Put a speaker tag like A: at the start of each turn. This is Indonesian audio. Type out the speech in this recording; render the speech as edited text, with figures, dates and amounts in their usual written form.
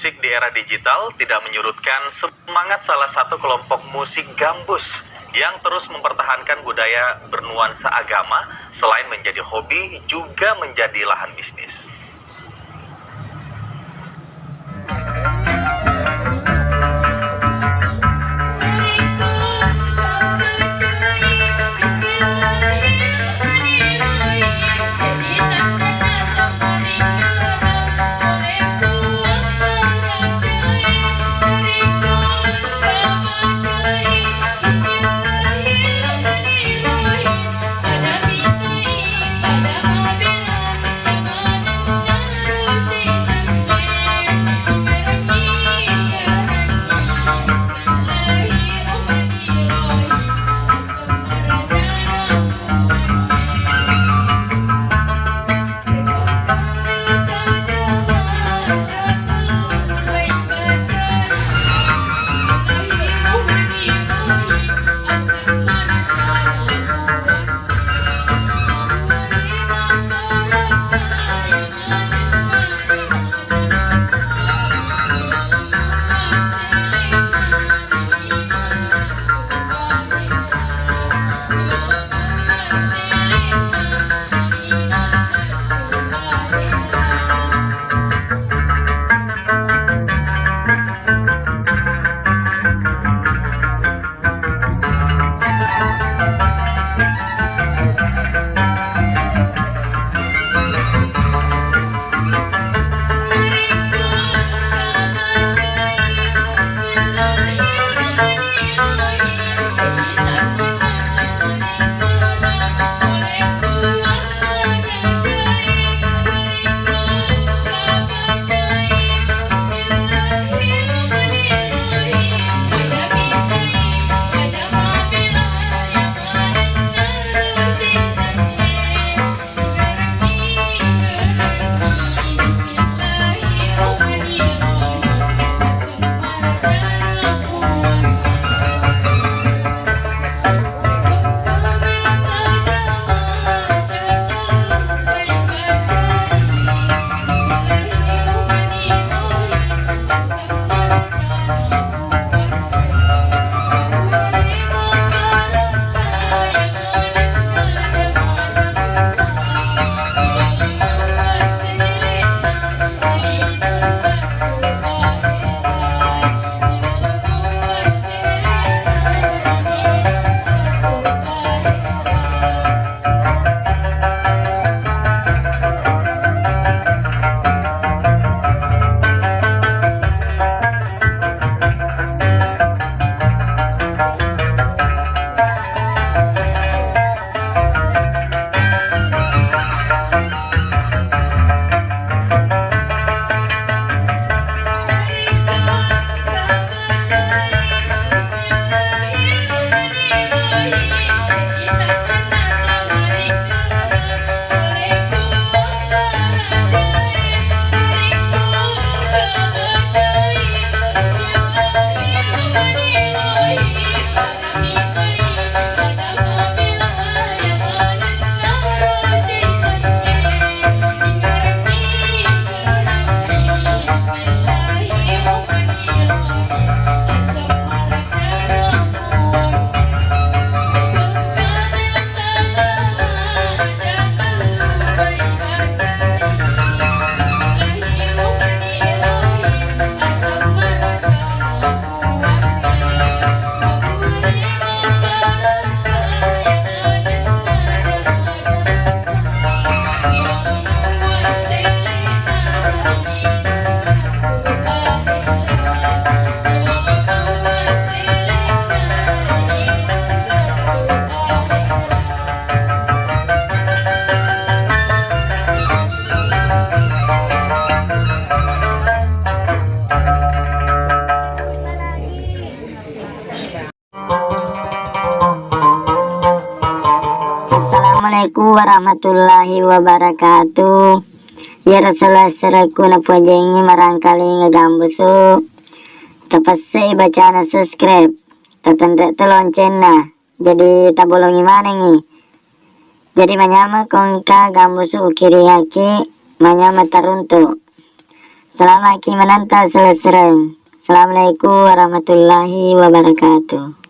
A: musik di era digital tidak menyurutkan semangat salah satu kelompok musik gambus yang terus mempertahankan budaya bernuansa agama. Selain menjadi hobi, juga menjadi lahan bisnis.
B: Assalamualaikum warahmatullahi wabarakatuh. Ya Rasulullah seraku na pujengi marangkali ngegambusu. Tapasai bacaan subscribe. Tatandre lonceng na. Jadi tabolongi mana ngi. Jadi manyama kongka gambusu ukiri haki manyama taruntu. Selamat menonton selesai. Assalamualaikum warahmatullahi wabarakatuh.